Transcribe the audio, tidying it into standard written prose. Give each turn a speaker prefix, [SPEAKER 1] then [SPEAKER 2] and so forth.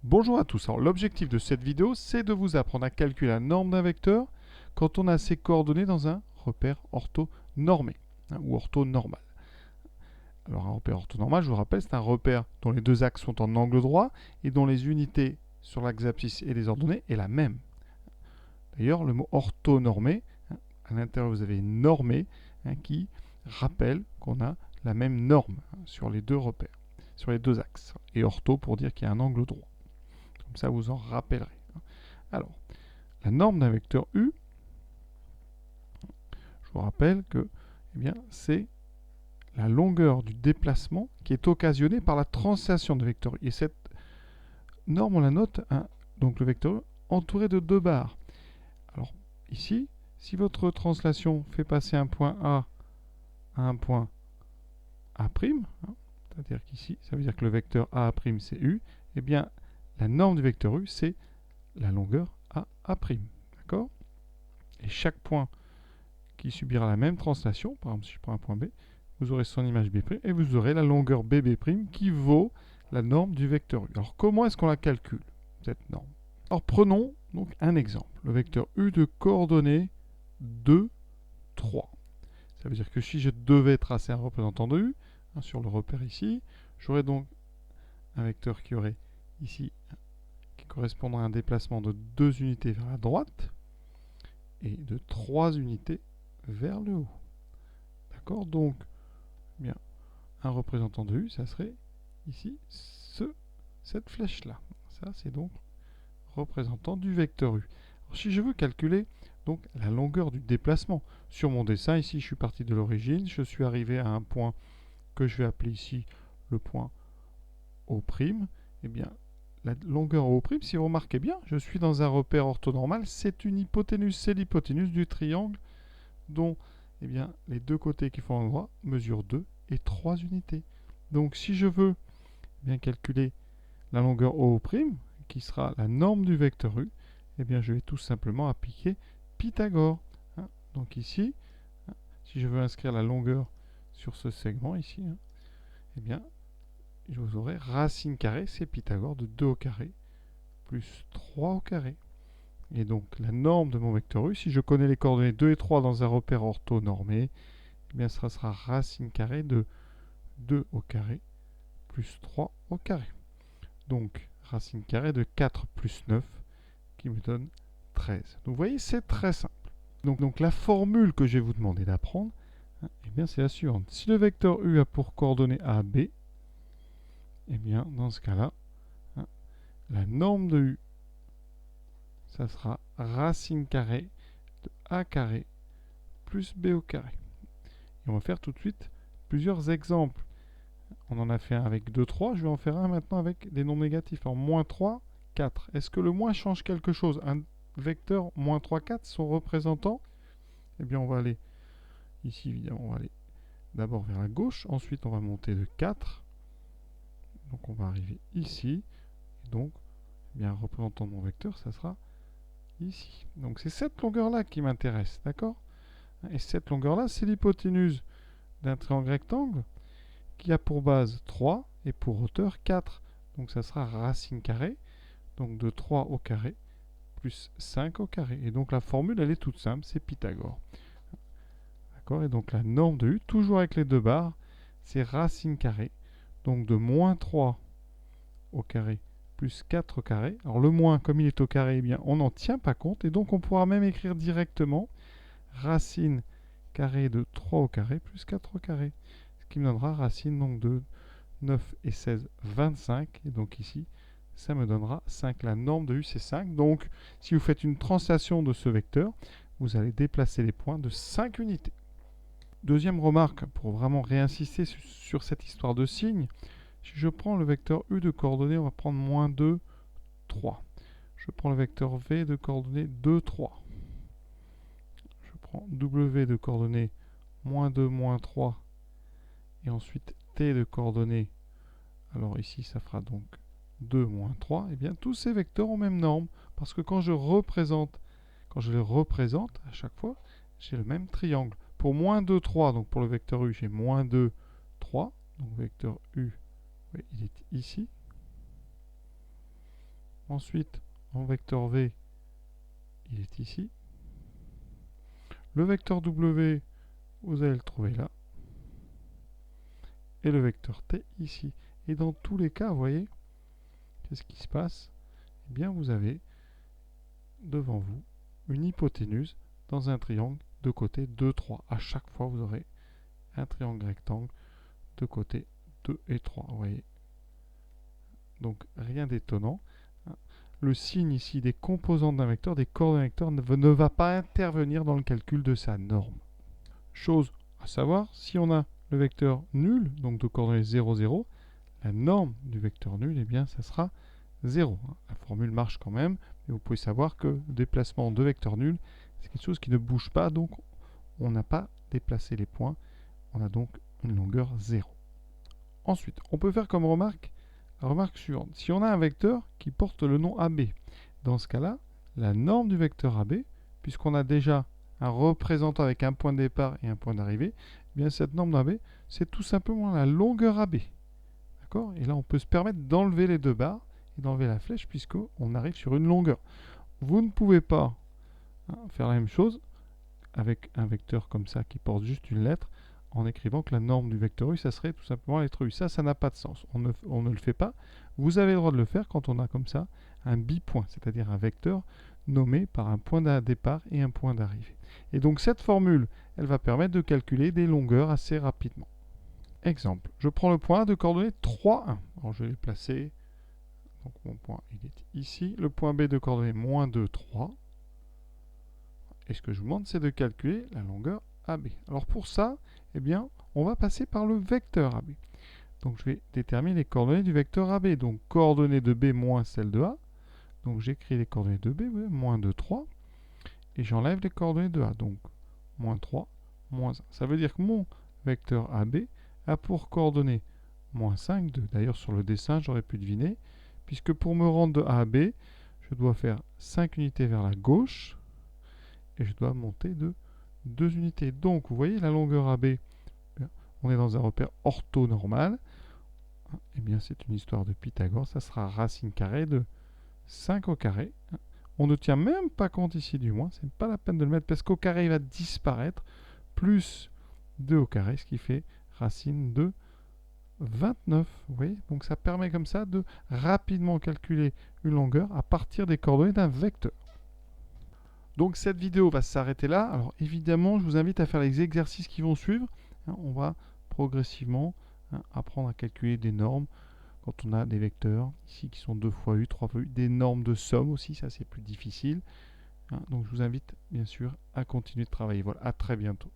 [SPEAKER 1] Bonjour à tous. Alors, l'objectif de cette vidéo, c'est de vous apprendre à calculer la norme d'un vecteur quand on a ses coordonnées dans un repère orthonormé ou orthonormal. Alors, un repère orthonormal, je vous rappelle, c'est un repère dont les deux axes sont en angle droit et dont les unités sur l'axe abscisse et les ordonnées est la même. D'ailleurs, le mot orthonormé, à l'intérieur, vous avez normé qui rappelle qu'on a la même norme sur les deux repères, sur les deux axes. Et ortho pour dire qu'il y a un angle droit. Comme ça, vous en rappellerez. Alors, la norme d'un vecteur U, je vous rappelle que c'est la longueur du déplacement qui est occasionnée par la translation de vecteur U. Et cette norme, on la note, donc le vecteur U, entouré de deux barres. Alors, ici, si votre translation fait passer un point A à un point A', c'est-à-dire qu'ici, ça veut dire que le vecteur A', c'est U, eh bien, la norme du vecteur U, c'est la longueur A'. D'accord ? Et chaque point qui subira la même translation, par exemple si je prends un point B, vous aurez son image B' et vous aurez la longueur BB' qui vaut la norme du vecteur U. Alors comment est-ce qu'on la calcule, cette norme? Alors prenons donc un exemple, le vecteur U de coordonnées 2, 3. Ça veut dire que si je devais tracer un représentant de U, sur le repère ici, j'aurais donc un vecteur qui aurait ici, qui correspondrait à un déplacement de 2 unités vers la droite et de 3 unités vers le haut. D'accord? Donc, bien, un représentant de U, ça serait ici cette flèche-là. Ça, c'est donc représentant du vecteur U. Alors, si je veux calculer donc la longueur du déplacement, sur mon dessin, ici, je suis parti de l'origine, je suis arrivé à un point que je vais appeler ici le point O'. Eh bien, la longueur O', si vous remarquez bien, je suis dans un repère orthonormal, c'est une hypoténuse, c'est l'hypoténuse du triangle dont les deux côtés qui font un droit mesurent 2 et 3 unités. Donc si je veux calculer la longueur O', qui sera la norme du vecteur U, je vais tout simplement appliquer Pythagore. Donc ici, si je veux inscrire la longueur sur ce segment ici, je vous aurai racine carrée, c'est Pythagore, de 2 au carré plus 3 au carré. Et donc la norme de mon vecteur U, si je connais les coordonnées 2 et 3 dans un repère orthonormé, ça sera racine carrée de 2 au carré plus 3 au carré. Donc racine carrée de 4 plus 9 qui me donne 13. Donc vous voyez, c'est très simple. Donc la formule que je vais vous demander d'apprendre, c'est la suivante. Si le vecteur U a pour coordonnées A, B, dans ce cas-là, la norme de U, ça sera racine carrée de A carré plus B au carré. Et on va faire tout de suite plusieurs exemples. On en a fait un avec 2, 3. Je vais en faire un maintenant avec des nombres négatifs. Alors, moins 3, 4. Est-ce que le moins change quelque chose? Un vecteur moins 3, 4, son représentant, on va aller ici, évidemment, on va aller d'abord vers la gauche. Ensuite, on va monter de 4. Donc, on va arriver ici. Et donc, un représentant de mon vecteur, ça sera ici. Donc, c'est cette longueur-là qui m'intéresse. D'accord? Et cette longueur-là, c'est l'hypoténuse d'un triangle rectangle qui a pour base 3 et pour hauteur 4. Donc ça sera racine carrée, donc de 3 au carré, plus 5 au carré. Et donc la formule, elle est toute simple, c'est Pythagore. D'accord? Et donc la norme de U, toujours avec les deux barres, c'est racine carrée, donc de moins 3 au carré, plus 4 au carré. Alors le moins, comme il est au carré, on n'en tient pas compte, et donc on pourra même écrire directement racine carrée de 3 au carré, plus 4 au carré. Qui me donnera racine donc de 9 et 16, 25. Et donc ici, ça me donnera 5. La norme de U, c'est 5. Donc, si vous faites une translation de ce vecteur, vous allez déplacer les points de 5 unités. Deuxième remarque, pour vraiment réinsister sur cette histoire de signe, si je prends le vecteur U de coordonnées, on va prendre moins 2, 3. Je prends le vecteur V de coordonnées 2, 3. Je prends W de coordonnées moins 2, moins 3. Et ensuite t de coordonnées, alors ici ça fera donc 2 moins 3, et tous ces vecteurs ont même norme, parce que quand je les représente à chaque fois, j'ai le même triangle. Pour moins 2, 3, donc pour le vecteur U, j'ai moins 2, 3, donc vecteur U, oui, il est ici. Ensuite, en vecteur V, il est ici. Le vecteur W, vous allez le trouver là. Et le vecteur T ici. Et dans tous les cas, vous voyez, qu'est-ce qui se passe? Eh bien, vous avez devant vous une hypoténuse dans un triangle de côté 2, 3. À chaque fois, vous aurez un triangle rectangle de côté 2 et 3. Vous voyez. Donc, rien d'étonnant. Le signe ici des composantes d'un vecteur, des coordonnées d'un vecteur, ne va pas intervenir dans le calcul de sa norme. Chose à savoir, si on a le vecteur nul, donc de coordonnées 0, 0, la norme du vecteur nul, eh bien, ça sera 0. La formule marche quand même, mais vous pouvez savoir que le déplacement de vecteur nul, c'est quelque chose qui ne bouge pas, donc on n'a pas déplacé les points, on a donc une longueur 0. Ensuite, on peut faire comme remarque, la remarque suivante. Si on a un vecteur qui porte le nom AB, dans ce cas-là, la norme du vecteur AB, puisqu'on a déjà un représentant avec un point de départ et un point d'arrivée, eh bien cette norme d'AB, c'est tout simplement la longueur AB. D'accord? Et là, on peut se permettre d'enlever les deux barres et d'enlever la flèche, puisqu'on arrive sur une longueur. Vous ne pouvez pas faire la même chose avec un vecteur comme ça qui porte juste une lettre, en écrivant que la norme du vecteur U, ça serait tout simplement la lettre U. Ça n'a pas de sens. On ne le fait pas. Vous avez le droit de le faire quand on a comme ça un bipoint, c'est-à-dire un vecteur nommé par un point de départ et un point d'arrivée. Et donc cette formule, elle va permettre de calculer des longueurs assez rapidement. Exemple, je prends le point A de coordonnées 3, 1. Alors je vais le placer. Donc mon point il est ici. Le point B de coordonnées moins 2, 3. Et ce que je vous demande, c'est de calculer la longueur AB. Alors pour ça, eh bien, on va passer par le vecteur AB. Donc je vais déterminer les coordonnées du vecteur AB. Donc coordonnées de B moins celles de A. Donc j'écris les coordonnées de B, oui, moins 2, 3. Et j'enlève les coordonnées de A. Donc moins 3, moins 1. Ça veut dire que mon vecteur AB a pour coordonnées moins 5, 2. D'ailleurs sur le dessin, j'aurais pu deviner. Puisque pour me rendre de A à B, je dois faire 5 unités vers la gauche. Et je dois monter de 2 unités. Donc, vous voyez, la longueur AB, on est dans un repère orthonormal. Eh bien, c'est une histoire de Pythagore. Ça sera racine carrée de 5 au carré. On ne tient même pas compte ici du moins. Ce n'est pas la peine de le mettre parce qu'au carré, il va disparaître. Plus 2 au carré, ce qui fait racine de 29. Vous voyez? Donc, ça permet comme ça de rapidement calculer une longueur à partir des coordonnées d'un vecteur. Donc cette vidéo va s'arrêter là. Alors évidemment, je vous invite à faire les exercices qui vont suivre. On va progressivement apprendre à calculer des normes quand on a des vecteurs ici qui sont 2 fois U, 3 fois U, des normes de somme aussi, ça c'est plus difficile. Donc je vous invite bien sûr à continuer de travailler. Voilà, à très bientôt.